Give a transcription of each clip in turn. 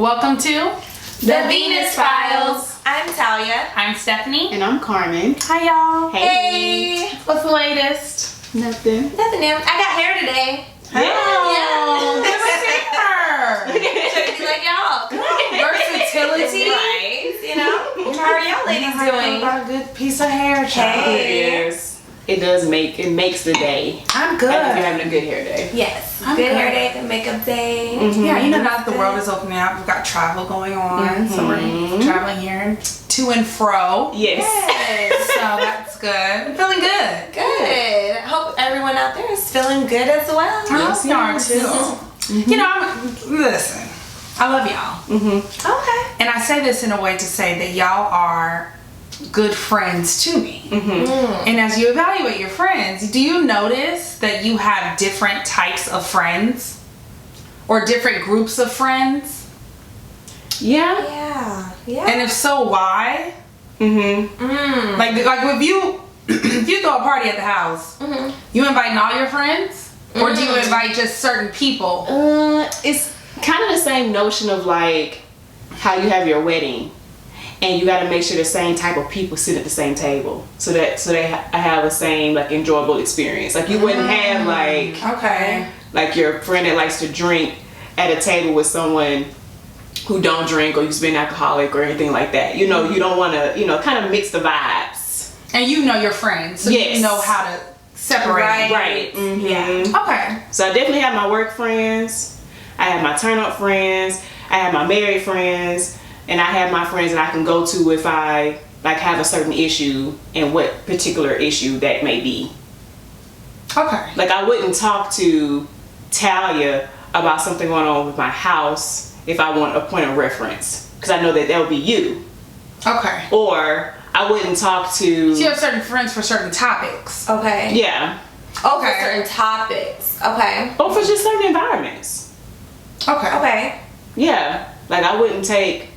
Welcome to The Venus Files. I'm Talia. I'm Stephanie. And I'm Carmen. Hi y'all. Hey. What's the latest? Nothing. Nothing new. I got hair today. Oh, Yeah. good to see her. Should be like y'all. Come on. Versatility. Right. You know? How are y'all ladies doing? Got a good piece of hair, child. Hey. It makes the day. I'm good. I think you're having a good hair day. Yes. I'm good hair good. day, good makeup day. Mm-hmm. Yeah, you know now that the world is opening up, we've got travel going on, so we're traveling here to and fro. Yes. Yes. So that's good. I'm feeling good. Good. Hope everyone out there is feeling good as well. I hope you are too. You know, listen, I love y'all. Okay. And I say this in a way to say that y'all are good friends to me. And as you evaluate your friends, do you notice that you have different types of friends? Or different groups of friends? Yeah. Yeah. Yeah. And if so, why? Mm-hmm. Like if you if you throw a party at the house, you inviting all your friends? Or do you invite just certain people? It's kind of the same notion of like how you have your wedding, and you got to make sure the same type of people sit at the same table, so they have the same like enjoyable experience. Like you wouldn't have like your friend that likes to drink at a table with someone who don't drink or who's been alcoholic or anything like that. You know, you don't want to, kind of mix the vibes. And you know your friends, so Yes. you know how to separate. Right. Mm-hmm. Yeah. Okay. So I definitely have my work friends. I have my turn up friends. I have my married friends. And I have my friends that I can go to if I like have a certain issue, and what particular issue that may be. Okay. Like I wouldn't talk to Talia about something going on with my house if I want a point of reference, because I know that that'll be you. Okay. Or I wouldn't talk to. So you have certain friends for certain topics. Okay. Yeah. Oh, for Okay. certain topics. Okay. Or for just certain environments. Okay. Okay. Yeah. Like I wouldn't take.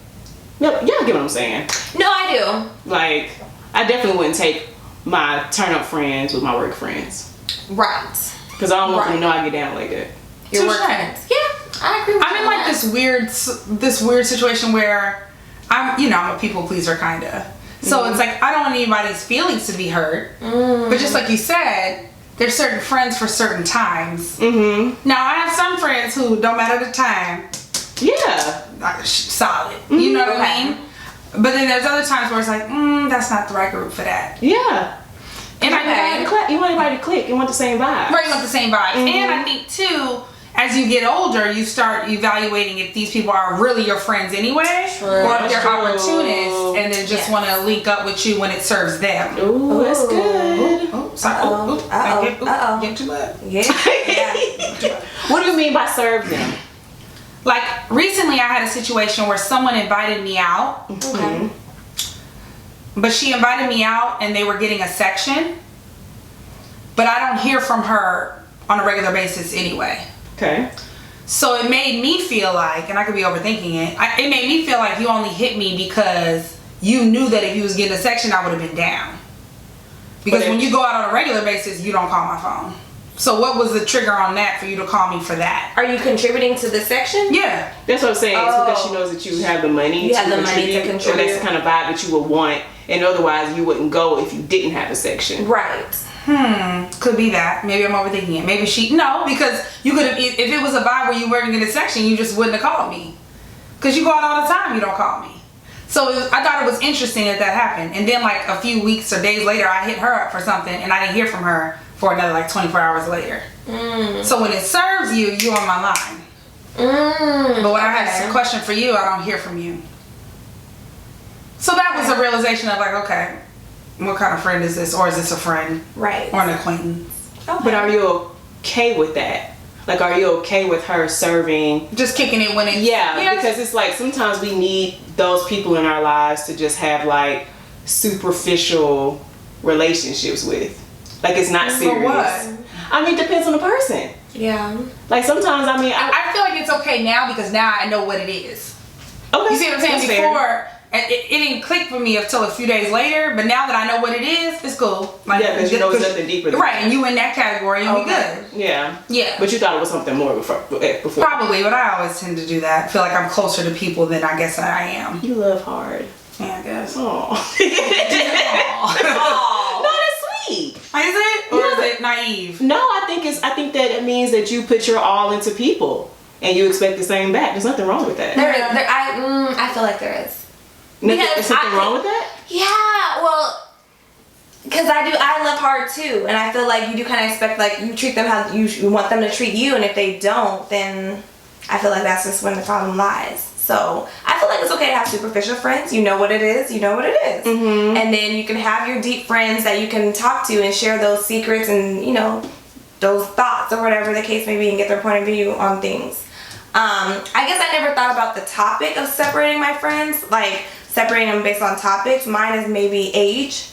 Y'all get what I'm saying? No, I Like I definitely wouldn't take my turn up friends with my work friends, do. Right. because I don't want them to Right. know I get down like that. Your work Touche. friends. Yeah, I agree with you. I'm in on like that. this weird situation where I'm a people pleaser kinda. So it's like I don't want anybody's feelings to be hurt. But just like you said, there's certain friends for certain times. Mm-hmm. Now I have some friends who don't matter the time, Yeah. solid. You know what I mean? But then there's other times where it's like, that's not the right group for that. Yeah. And You want everybody to click. You want the same vibe. Right, you want the same vibe. And I think too, as you get older, you start evaluating if these people are really your friends anyway, True. or if they're True. opportunists and then just Yes. want to link up with you when it serves them. Ooh, that's good. Oh, sorry. Uh-oh. Uh-oh. Get too much. Yeah. Yeah. What do you mean by serve them? Like recently, I had a situation where someone invited me out, Okay. but she invited me out and they were getting a section, but I don't hear from her on a regular basis anyway. Okay. So it made me feel like, and I could be overthinking it, it made me feel like you only hit me because you knew that if you was getting a section, I would have been down. Because But when you go out on a regular basis, you don't call my phone. So what was the trigger on that for you to call me for that? Are you contributing to the section? Yeah. That's what I'm saying. It's because Oh. she knows that you have the money. You have the money to Or contribute. that's the kind of vibe that you would want. And otherwise, you wouldn't go if you didn't have a section. Right. Could be that. Maybe I'm overthinking it. Maybe because you could have, if it was a vibe where you weren't in a section, you just wouldn't have called me. Because you go out all the time, you don't call me. So I thought it was interesting that happened. And then like a few weeks or days later, I hit her up for something and I didn't hear from her for another like 24 hours later. So when it serves you, you're on my line. But when I have a question for you, I don't hear from you. So that was a realization of like, okay, what kind of friend is this? Or is this a friend? Right. Or an acquaintance? Okay. But are you okay with that? Like, are you okay with her serving? Just kicking it when it's... Yeah, because it's like sometimes we need those people in our lives to just have like superficial relationships with. Like it's not serious. For what? I mean, it depends on the person. Yeah. Like sometimes, I mean, I feel like it's okay now because now I know what it is. okay, You see what I'm saying? that's fair. Before, it didn't click for me until a few days later. But now that I know what it is, it's cool. Like, Yeah, because you know it's nothing deeper than right, and you in that category, and we good. Yeah. Yeah. But you thought it was something more before. Probably, but I always tend to do that. I feel like I'm closer to people than I guess I am. You love hard. Yeah, I guess. Oh. Aw. No, that's sweet. Is it? Or is it naive? No, I think that it means that you put your all into people and you expect the same back. There's nothing wrong with that. I feel like there is. There's something wrong with that? Yeah, well, because I love hard too, and I feel like you do kind of expect, like, you treat them how you want them to treat you, and if they don't, then I feel like that's just when the problem lies. So I feel like it's okay to have superficial friends. You know what it is. Mm-hmm. And then you can have your deep friends that you can talk to and share those secrets and, you know, those thoughts or whatever the case may be, and get their point of view on things. I guess I never thought about the topic of separating my friends, like separating them based on topics. Mine is maybe age.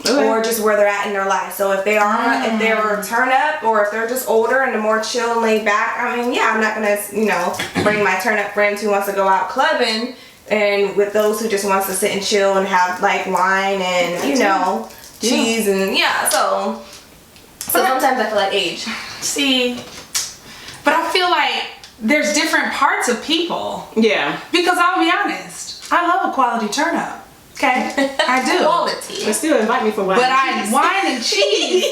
Okay. Or just where they're at in their life. So if they're a turn up, or if they're just older and more chill and laid back, I mean, yeah, I'm not gonna, you know, bring my turn up friends who wants to go out clubbing, and with those who just wants to sit and chill and have like wine and, you know, cheese and so sometimes I feel like age. See, but I feel like there's different parts of people. Yeah. Because I'll be honest, I love a quality turn up. Okay, I do. Quality. But still invite me for wine. But and cheese. wine and cheese,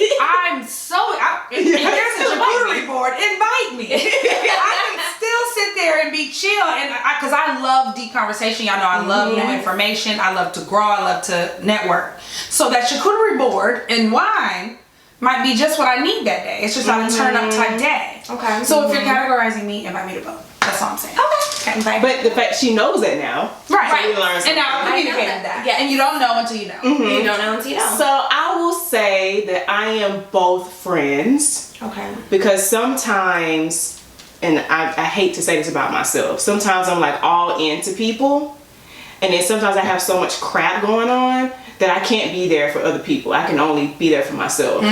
if there's a charcuterie board, invite me. I can still sit there and be chill, and because I love deep conversation. Y'all know I love new information. I love to grow. I love to network. So that charcuterie board and wine might be just what I need that day. It's just not a turn up type day. Okay. So if you're categorizing me, invite me to both. That's all I'm saying. Okay. But the fact she knows that now. Right. You learn And now I'm I know communicating that. that. Yes. And you don't know until you know. You don't know until you know. So I will say that I am both friends, Okay. because sometimes, and I hate to say this about myself, sometimes I'm like all into people, and then sometimes I have so much crap going on that I can't be there for other people. I can only be there for myself.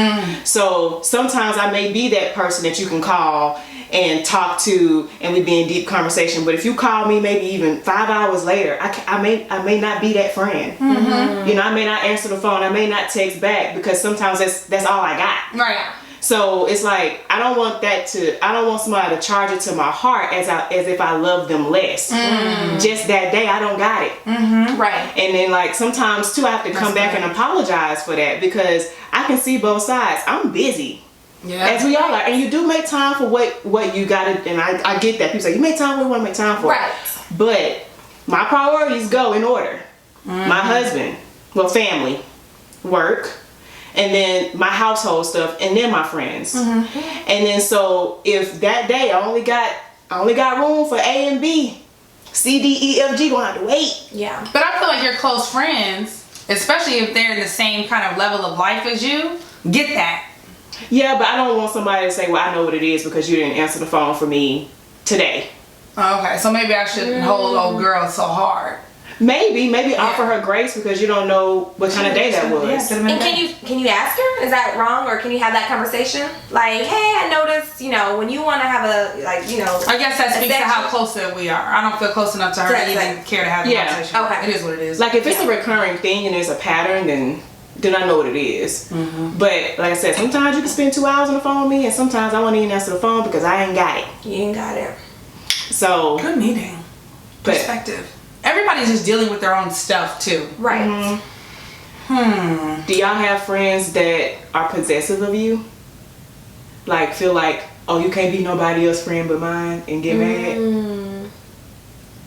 So sometimes I may be that person that you can call and talk to, and we be in deep conversation. But if you call me maybe even 5 hours later, I may not be that friend. You know, I may not answer the phone. I may not text back, because sometimes that's all I got. Right. So it's like I don't want somebody to charge it to my heart as if I love them less. Just that day I don't got it. Right. And then like sometimes too I have to come back and apologize for that, because I can see both sides. I'm busy. Yeah. As we all are. And you do make time for what you gotta, and I get that. People say you make time for what you wanna make time for. Right. But my priorities go in order. My husband, family, work, and then my household stuff, and then my friends. And then so if that day I only got room for A and B, C, D, E, F, G, gonna have to wait. Yeah. But I feel like your close friends, especially if they're in the same kind of level of life as you, get that. Yeah, but I don't want somebody to say, well, I know what it is because you didn't answer the phone for me today. Okay, so maybe I shouldn't hold old girl so hard. Maybe offer her grace, because you don't know what kind of day that was. Yeah, And can you ask her? Is that wrong, or can you have that conversation? Like, hey, I noticed, you know, when you want to have a, like, you know. I guess that speaks to session- how close that we are. I don't feel close enough to her to That's even right. care to have the Yeah. conversation. Okay. It is what it is. Like if it's a recurring thing and there's a pattern, then I know what it is. But like I said, sometimes you can spend 2 hours on the phone with me, and sometimes I won't even answer the phone because I ain't got it. You ain't got it. So, Good meeting. but Perspective. Everybody's just dealing with their own stuff too. Right. do y'all have friends that are possessive of you? Like feel like, oh, you can't be nobody else's friend but mine, and get mad?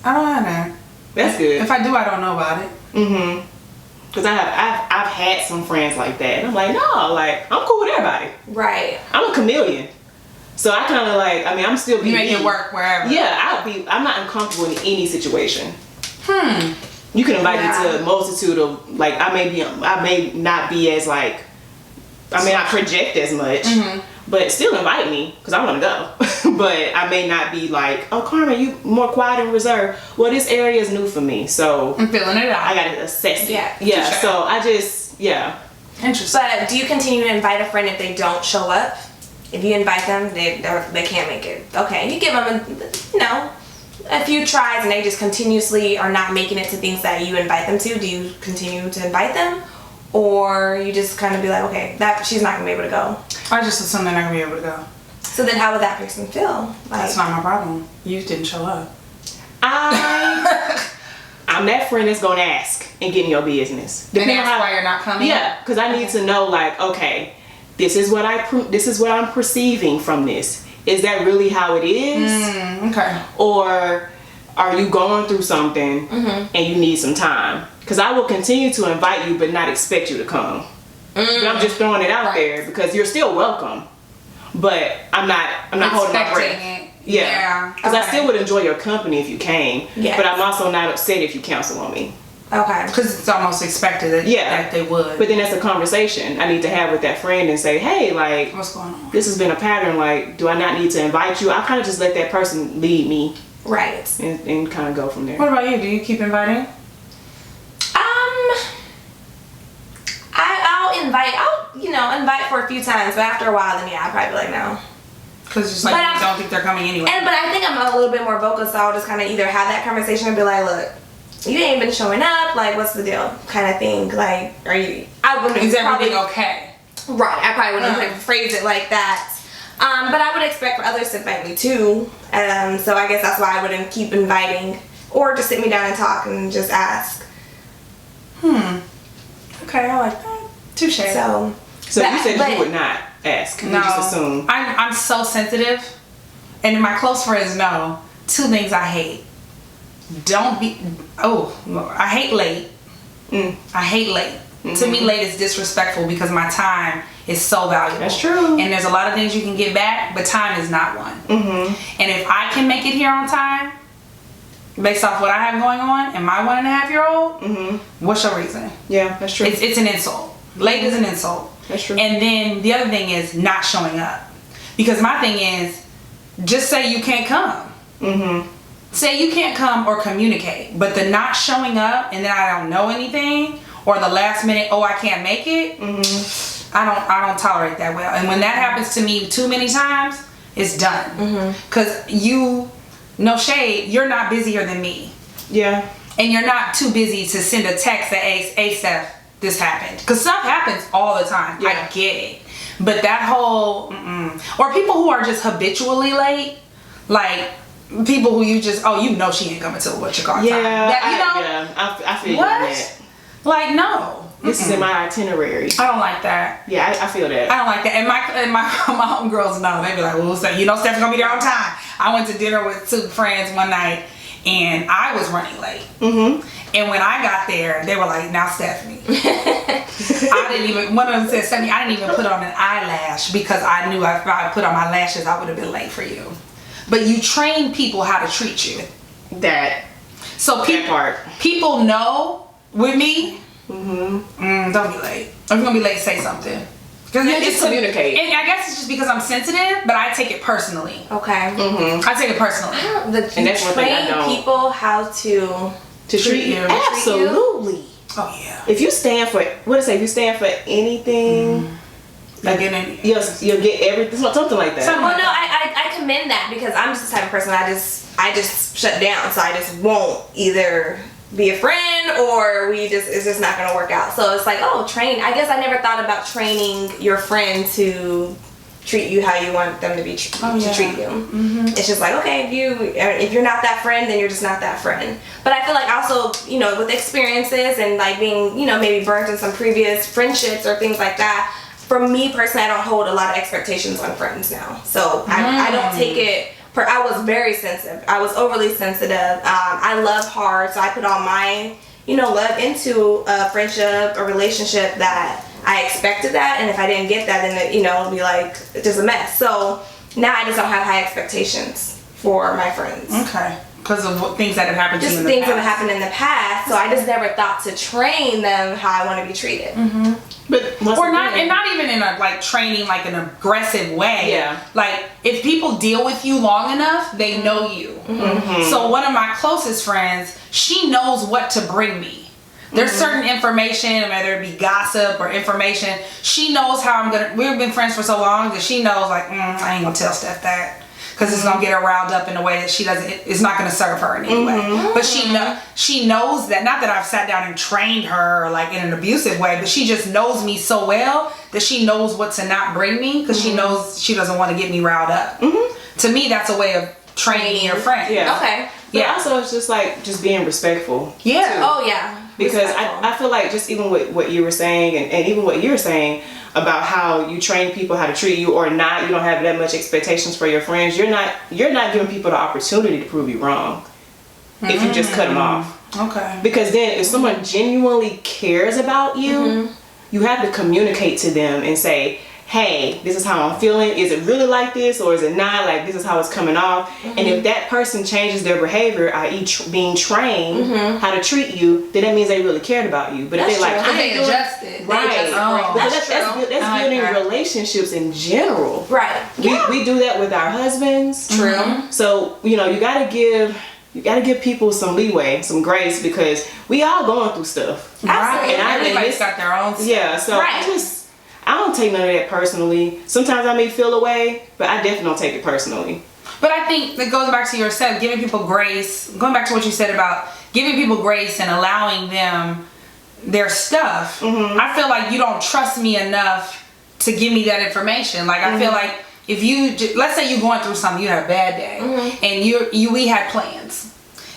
I don't have that. That's good. If I do, I don't know about it. Because I've had some friends like that. And I'm like, no, like I'm cool with everybody. Right. I'm a chameleon. So I kind of like, I mean, I'm still You being make it work wherever. Yeah, I'm not uncomfortable in any situation. You can invite me to a multitude of, like, I may not be as like, I may not project as much, but still invite me because I want to go. But I may not be like, oh, Carmen, you more quiet and reserved. Well, this area is new for me, so I'm feeling it out. I gotta assess it. Yeah, Yeah. for sure. So I just, Interesting. But do you continue to invite a friend if they don't show up? If you invite them, they can't make it. Okay, you give them a few tries and they just continuously are not making it to things that you invite them to, do you continue to invite them? Or you just kind of be like, okay, that she's not gonna be able to go. I just assume they're not gonna be able to go. So then how would that person feel? Like, That's not my problem. You didn't show up. I'm that friend that's gonna ask and get in your business. And that's why you're not coming? Yeah, because I need to know, like, okay, this is what I'm perceiving from this. Is that really how it is? Okay. Or are you going through something and you need some time? Because I will continue to invite you but not expect you to come. But I'm just throwing it out there because you're still welcome. But I'm not holding my breath. It. Yeah. Because I still would enjoy your company if you came. Yes. But I'm also not upset if you cancel on me. Okay. Because it's almost expected that they would. But then that's a conversation I need to have with that friend and say, hey, like, what's going on? this has been a pattern. Like, do I not need to invite you? I'll kind of just let that person lead me. Right. And kind of go from there. What about you? Do you keep inviting? I'll invite for a few times, but after a while, then I'll probably be like, no. Because just like you don't think they're coming anyway. But I think I'm a little bit more vocal, so I'll just kind of either have that conversation and be like, look, you ain't been showing up, like, what's the deal? Kind of thing. Like, is everything okay? Right, I probably wouldn't like phrase it like that. But I would expect for others to invite me too. So I guess that's why I wouldn't keep inviting. Or just sit me down and talk and just ask. Okay, I like that. Touche. So you said you would not ask. You just assume. I'm so sensitive. And my close friends know 2 things I hate. I hate late. I hate late. To me, late is disrespectful because my time is so valuable. That's true. And there's a lot of things you can get back, but time is not one. And if I can make it here on time, based off what I have going on, and my 1.5-year-old, what's your reason? Yeah, that's true. It's an insult. Late is an insult. That's true. And then the other thing is not showing up. Because my thing is, just say you can't come. Say you can't come or communicate. But the not showing up and then I don't know anything, or the last minute, I can't make it, I don't tolerate that well. And when that happens to me too many times, it's done. Because no shade, you're not busier than me. Yeah. And you're not too busy to send a text that ASAP, this happened. Because stuff happens all the time. Yeah. I get it. But that whole, or people who are just habitually late, like people who you just, she ain't coming to what you call time. I feel what? that. Like, no. This is in my itinerary. I don't like that. Yeah, I feel that. I don't like that. And my homegirls know. They be like, well, Steph's gonna be there on time. I went to dinner with 2 friends one night and I was running late. And when I got there, they were like, now Stephanie. One of them said, Stephanie, I didn't even put on an eyelash because I knew if I put on my lashes, I would have been late for you. But you train people how to treat you. So people know with me, don't be late. If you're going to be late, say something. Just communicate. And I guess it's just because I'm sensitive, but I take it personally. Okay. I take it personally. And that's one thing I don't. Train people how to treat you. Absolutely. Oh yeah. If you stand for anything, you'll get everything. Something like that. Well, no, I commend that because I'm just the type of person I just shut down. So I just won't either be a friend or it's just not gonna work out. So it's like, train. I guess I never thought about training your friend to treat you how you want them to be to treat you. It's just like, okay, if you're not that friend, then you're just not that friend. But I feel like also, with experiences and like being, maybe burnt in some previous friendships or things like that. For me personally, I don't hold a lot of expectations on friends now. So I don't take it. I was very sensitive. I was overly sensitive. I love hard, so I put all my, love into a friendship, a relationship that I expected that, and if I didn't get that, then it'll be like just a mess. So now I just don't have high expectations for my friends. Okay. Because of things that have happened to you in the past. Just things that have happened in the past. So I just never thought to train them how I want to be treated. But not even in a training like an aggressive way. Yeah. Like if people deal with you long enough, they know you. So one of my closest friends, she knows what to bring me. There's certain information, whether it be gossip or information, she knows how we've been friends for so long that she knows I ain't gonna tell Steph that. because it's gonna get her riled up in a way that it's not gonna serve her in any way. But she knows that, not that I've sat down and trained her like in an abusive way, but she just knows me so well that she knows what to not bring me, because she knows she doesn't want to get me riled up. To me, that's a way of training your friend. Yeah. Okay. But also, it's just like just being respectful. Yeah. too. Oh yeah. Because I feel like just even with what you were saying and even what you're saying about how you train people how to treat you or not, you don't have that much expectations for your friends, you're not giving people the opportunity to prove you wrong if you just cut them off. Okay. Because then if someone genuinely cares about you, you have to communicate to them and say, hey, this is how I'm feeling. Is it really like this, or is it not? Like, this is how it's coming off. And if that person changes their behavior, i.e. being trained how to treat you, then that means they really cared about you. But if That's they're like, true. I They ain't doing- adjusted. Right. Oh, Because That's that's I like building that. relationships in general. Right. We do that with our husbands. True. So, you know, you gotta give people some leeway, some grace, because we all going through stuff. Absolutely. Right. And Everybody's got their own stuff. Yeah, so Right. I don't take none of that personally. Sometimes I may feel away, but I definitely don't take it personally. But I think that goes back to yourself, giving people grace, going back to what you said about giving people grace and allowing them their stuff. I feel like you don't trust me enough to give me that information. Like, I feel like if let's say you're going through something, you had a bad day, and we had plans,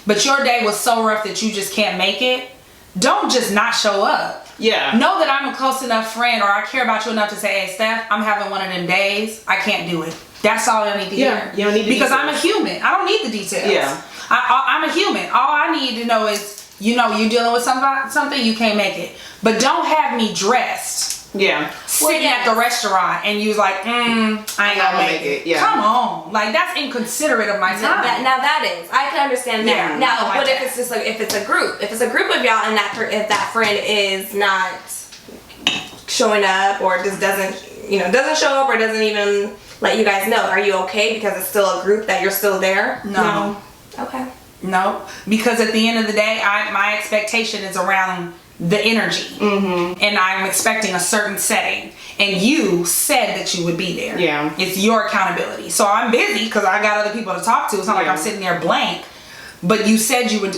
but your day was so rough that you just can't make it, don't just not show up. Yeah. Know that I'm a close enough friend, or I care about you enough to say, hey, Steph, I'm having one of them days. I can't do it. That's all I need to hear. You don't need the because details. I'm a human. I don't need the details. Yeah. I'm a human. All I need to know is, you're dealing with something, you can't make it. But don't have me dressed, Yeah. sitting at the restaurant, and you was like, I ain't gonna make it. Yeah. Come on. Like, that's inconsiderate of my time. Now that is, I can understand that. Yeah, I don't Now, like what if that. it's just like, if it's a group of y'all, and if that friend is not showing up, or just doesn't show up, or doesn't even let you guys know, are you okay because it's still a group that you're still there? No. Okay. No, because at the end of the day, my expectation is around the energy, and I'm expecting a certain setting, and you said that you would be there. Yeah. It's your accountability. So I'm busy because I got other people to talk to. It's not like I'm sitting there blank, but you said you would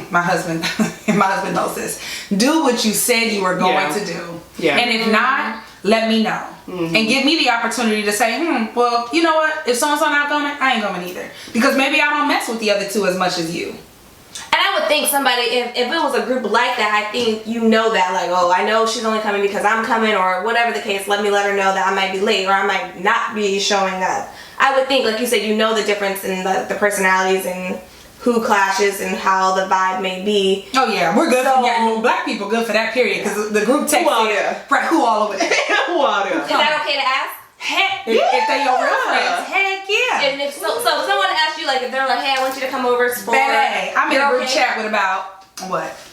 my husband and my husband knows this, do what you said you were going to do. Yeah. And if not, let me know. And give me the opportunity to say, well, you know what? If so-and-so not coming, I ain't coming either. Because maybe I don't mess with the other two as much as you. And I would think somebody, if it was a group like that, I think you know that, like, oh, I know she's only coming because I'm coming, or whatever the case, let her know that I might be late, or I might not be showing up. I would think, like you said, you know the difference in the personalities and who clashes and how the vibe may be. Oh yeah, we're good. So- Black people good for that period, because the group text Who all is, there? right, who all over there? Who are there? Is that okay to ask? Heck, if they your real friends, heck yeah. And if so if someone asks you, like, if they're like, hey, I want you to come over for, Baby, I'm in a you're group okay? chat with about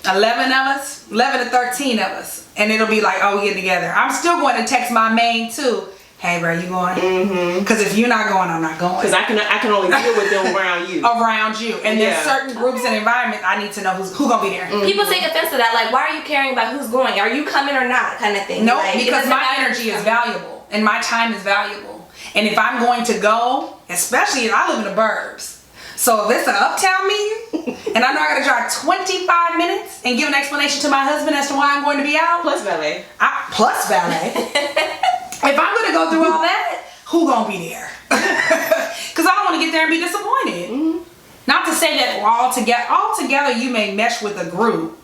11 to 13 of us, and it'll be like, oh, we getting together. I'm still going to text my main too. Hey, bro, you going? Because if you're not going, I'm not going. Because I can only deal with them around you. Around you, and there's Yeah. certain groups and environments I need to know who gonna be there. People take offense to that, like, why are you caring about who's going? Are you coming or not, kind of thing. No, Like, it because doesn't my matter energy if is you're valuable and my time is valuable. And if I'm going to go, especially if I live in the burbs, so if it's an uptown meeting and I know I gotta drive 25 minutes and give an explanation to my husband as to why I'm going to be out, Plus valet. plus valet. If I'm gonna go through all that, who gonna be there? Because I don't want to get there and be disappointed. Not to say that all together you may mesh with a group,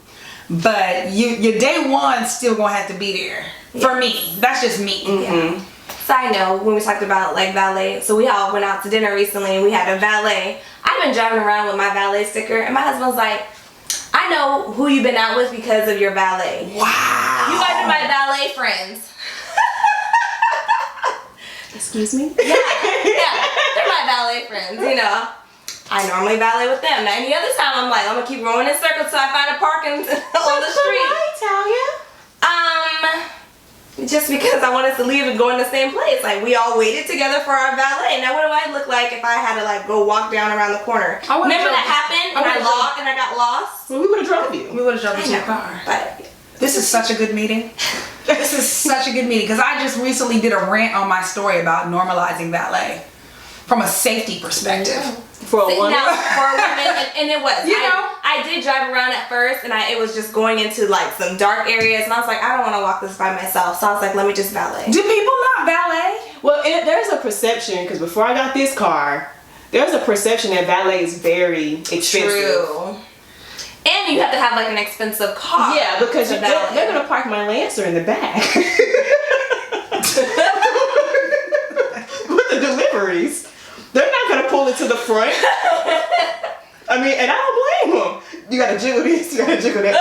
but your day one still gonna have to be there. For me, that's just me. Yeah. Side note, when we talked about like valet, so we all went out to dinner recently and we had a valet. I've been driving around with my valet sticker, and my husband's like, I know who you've been out with because of your valet. Wow. You guys are my valet friends. Excuse me? Yeah, they're my valet friends, you know. I normally valet with them. Now, any other time, I'm like, I'm gonna keep going in circles till I find a parking on the street. Just because I want us to leave and go in the same place. Like, we all waited together for our valet. Now, what do I look like if I had to, like, go walk down around the corner? I would've Remember drove- that happened? And I I would've locked and I got lost? Well, we would have drove you. We would have jumped I into your know, car. but This is such a good meeting. This is such a good meeting because I just recently did a rant on my story about normalizing valet. from a safety perspective. For a woman. Now, for a woman, and it was. You know? I did drive around at first, and it was just going into like some dark areas, and I was like, I don't want to walk this by myself. So I was like, let me just valet. Do people not valet? Well, there's a perception, because before I got this car, there's a perception that valet is very expensive. True. And you have to have like an expensive car. Yeah, because to they're valet. going to park my Lancer in the back. With the deliveries. They're not going to pull it to the front. I mean, and I don't blame them. You got to jiggle this, you got to jiggle that.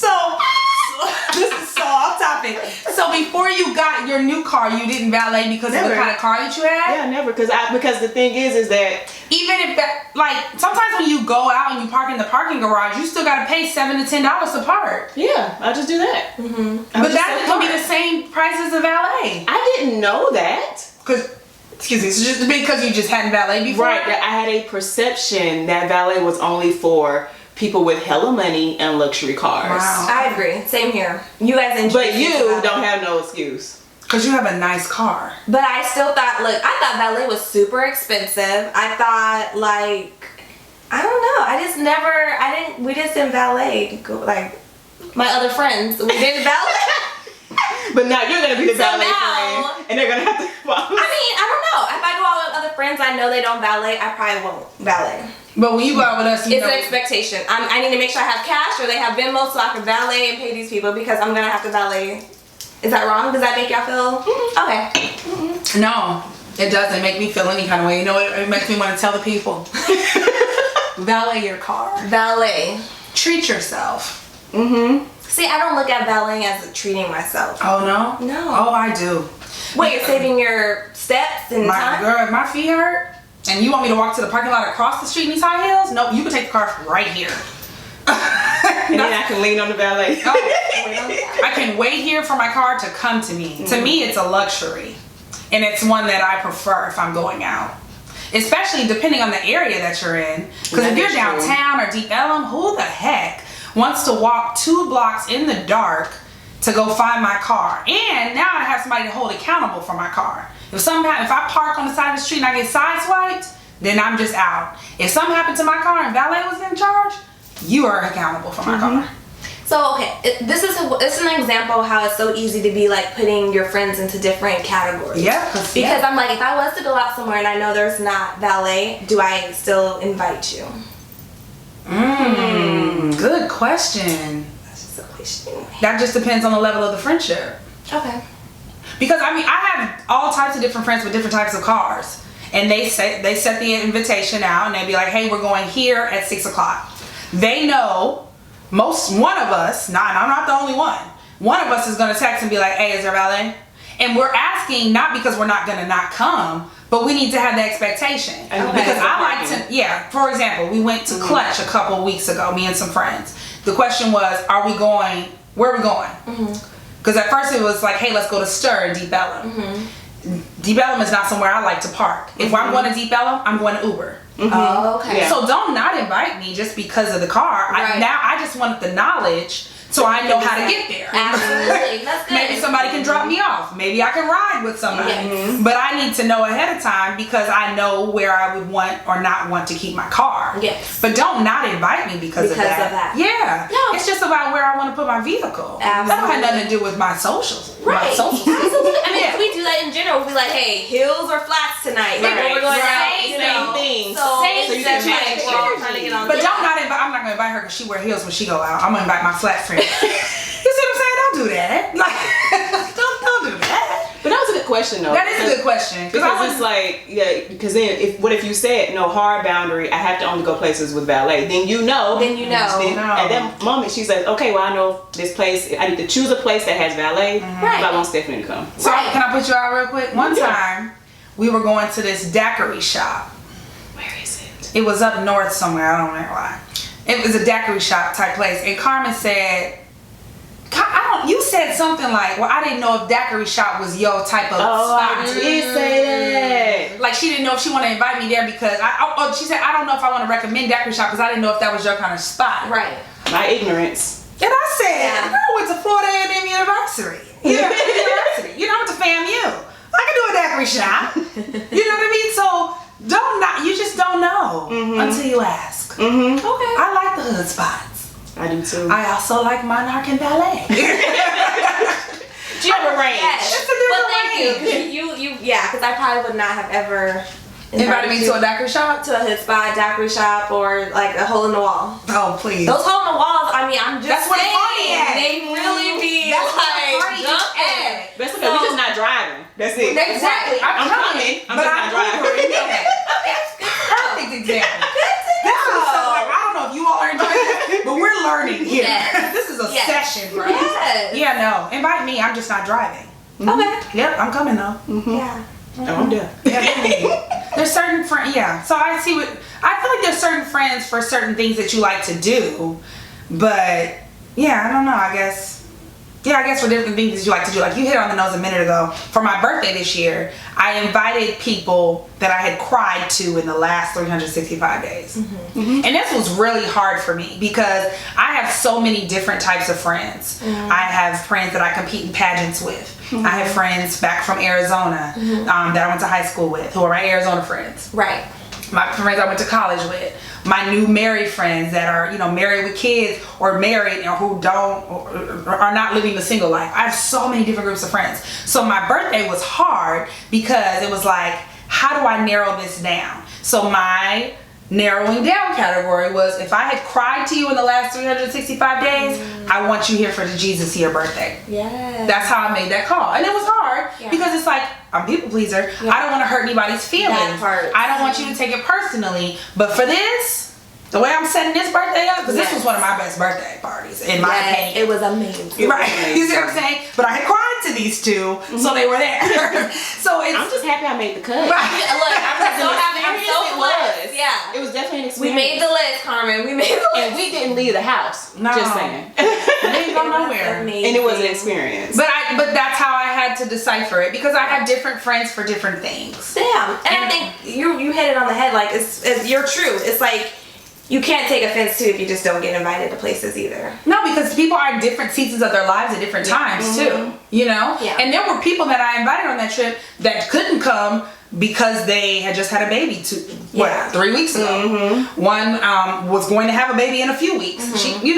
So this is so off topic. So before you got your new car, you didn't valet because of the Never. kind of car that you had? Yeah, never. Because the thing is that Even if that, like, sometimes when you go out and you park in the parking garage, you still gotta pay $7 to $10 to park. yeah, I'll just do that. But that can be the same price as a valet. I didn't know that. Cause, excuse me, it's just because you just hadn't valet before. Right, that I had a perception that valet was only for people with hella money and luxury cars. Wow. I agree. Same here. You guys enjoy But you don't have no excuse. Cause you have a nice car. But I still thought, look, I thought valet was super expensive. I thought, like, I don't know. We just didn't valet. Like, my other friends, we didn't valet. But now you're gonna be the So valet now- friend, and they're gonna have to follow. I mean, I don't know. If I go out with other friends, I know they don't valet, I probably won't valet. But when you go out with us, you It's know. an expectation. I need to make sure I have cash or they have Venmo so I can valet and pay these people because I'm gonna have to valet. Is that wrong? Does that make y'all feel? Okay. No, it doesn't make me feel any kind of way. You know what? It makes me want to tell the people. Valet your car. Valet. Treat yourself. See, I don't look at valeting as treating myself. Oh no? No. Oh, I do. Wait, you're saving your steps and My time? girl, if my feet hurt and you want me to walk to the parking lot across the street in these high heels, no, you can take the car right here. And then I can lean on the valet. I can wait here for my car to come to me. To me, it's a luxury. And it's one that I prefer if I'm going out. Especially depending on the area that you're in. Because if That you're is true. downtown or Deep Ellum, who the heck wants to walk 2 blocks in the dark to go find my car? And now I have somebody to hold accountable for my car. If I park on the side of the street and I get sideswiped, then I'm just out. If something happened to my car and valet was in charge, you are accountable for my car. So, okay, this is an example of how it's so easy to be like putting your friends into different categories. Yeah. Because I'm like, if I was to go out somewhere and I know there's not valet, do I still invite you? Good question. That's just a question. That just depends on the level of the friendship. Okay. Because I mean, I have all types of different friends with different types of cars, and they set the invitation out, and they be like, "Hey, we're going here at 6 o'clock." They know one of us, and I'm not the only one. One of us is gonna text and be like, "Hey, is there valet?" And we're asking not because we're not gonna not come, but we need to have the expectation. And Because the I like parking. to, yeah. For example, we went to Clutch a couple weeks ago, me and some friends. The question was, where are we going? Because at first it was like, hey, let's go to Stir in Deep Ellum. Deep Ellum is not somewhere I like to park. If I'm going to Deep Ellum, I'm going to Uber. Oh, okay. Yeah. So don't not invite me just because of the car. Right. Now I just wanted the knowledge so I know how to get there. Absolutely. That's good. Maybe somebody can drop me off. Maybe I can ride with somebody. Yes. But I need to know ahead of time because I know where I would want or not want to keep my car. Yes. But don't not invite me because of that. Yeah. No. It's just about where I want to put my vehicle. That don't have nothing to do with my socials. Right. My socials. Absolutely. I mean, Yeah. we do that in general. We be like, hey, heels or flats tonight. Like, Right. we're going Right. out, you Same know. thing. So, So you can that's match like, we're all energy. trying to get on. But don't not invite. I'm not gonna invite her because she wear heels when she go out. I'm gonna invite my flat friend. You see what I'm saying? Don't do that. Like, don't do that. But that was a good question though. That is a good question. Because it's like, yeah, because then what if you said no hard boundary, I have to only go places with valet, then you know. Then you know. Then at that moment she says, okay, well I know this place, I need to choose a place that has valet, Right. if I want Stephanie to come. So Right. can I put you out real quick? One Yeah. time, we were going to this daiquiri shop. Where is it? It was up north somewhere. I don't know why. It was a daiquiri shop type place. And Carmen said, you said something like, well, I didn't know if daiquiri shop was your type of spot. I did say that. Like she didn't know if she wanted to invite me there because she said, I don't know if I want to recommend daiquiri shop because I didn't know if that was your kind of spot. Right. My ignorance. And I said, Yeah. I went to Florida A&M University. Yeah, university. You know, I went to FAMU. I can do a daiquiri shot. You know what I mean? So you just don't know until you ask. Mm-hmm. Okay. I like the hood spots. I do too. I also like Monarch and Ballet. Do you have a range? Yes. It's a different Well, thank range. you. Yeah, because I probably would not have ever Invited me to a daiquiri shop? to a hood spot, daiquiri shop, or like a hole in the wall. Oh, please. Those hole in the walls, I mean, I'm just That's where the party saying, at. they really be That's where the like party is jumping. at. That's okay. We're just not driving. That's it. Exactly. I'm coming. I'm but just I'm not driving. Ubering. Okay. Perfect example. This is so, like, I don't know if you all are enjoying this, but we're learning here. Yes. This is a Yes. session, bro. Yes. Yeah, no. Invite me. I'm just not driving. Okay. Yep, I'm coming though. Yeah. Oh, I'm done. There's certain friends, yeah. So I see what I feel like there's certain friends for certain things that you like to do, but yeah, I don't know. I guess for different things that you like to do, like you hit on the nose a minute ago. For my birthday this year, I invited people that I had cried to in the last 365 days, and this was really hard for me because I have so many different types of friends. I have friends that I compete in pageants with. I have friends back from Arizona that I went to high school with, who are my Arizona friends. Right. My friends I went to college with. My new married friends that are, married with kids or married or who don't or are not living the single life. I have so many different groups of friends. So my birthday was hard because it was like, how do I narrow this down? So my narrowing down category was, if I had cried to you in the last 365 days, I want you here for the Jesus here birthday. Yeah. That's how I made that call. And it was hard Yeah. because it's like, I'm a people pleaser. I don't want to hurt anybody's feelings. That part. I don't want you to take it personally. But for this, the way I'm setting this birthday up, because this was one of my best birthday parties, in my opinion. It was amazing. Right. You see what I'm saying? But I had cried to these two, so they were there. So it's... I'm just happy I made the cut. Look, I'm so happy. I'm so It blessed. was. Yeah. It was definitely an We experience. made the list, Carmen. We made the list. And we didn't leave the house. No. Just saying. We didn't go nowhere. And it was an experience. But that's how I had to decipher it, because I have different friends for different things. Damn. And I think you hit it on the head. Like, it's you're true. It's like, you can't take offense to if you just don't get invited to places either. No, because people are in different seasons of their lives at different times too. Yeah. And there were people that I invited on that trip that couldn't come because they had just had a baby 3 weeks ago. One was going to have a baby in a few weeks. She, you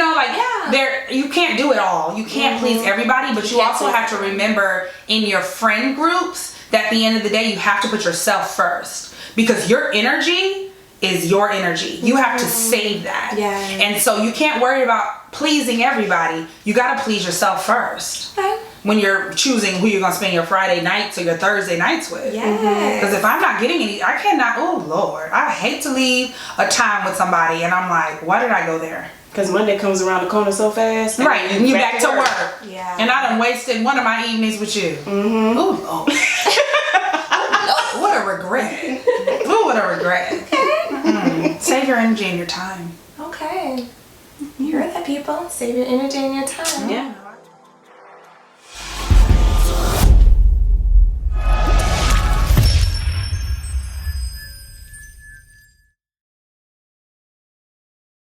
can't do it all. You can't please everybody, but you also have to remember in your friend groups that at the end of the day you have to put yourself first, because your energy is your energy. You have to save that. Yeah. And so you can't worry about pleasing everybody. You got to please yourself first. Okay. When you're choosing who you're going to spend your Friday nights or your Thursday nights with. Yes. Because if I'm not getting any, I cannot, oh Lord, I hate to leave a time with somebody and I'm like, why did I go there? Because Monday comes around the corner so fast. Right, and you back to work. Yeah. And I done wasted one of my evenings with you. Ooh, Lord. What a regret. Ooh, what a regret. Save your energy and your time. Okay. You heard that, people. Save your energy and your time. Yeah.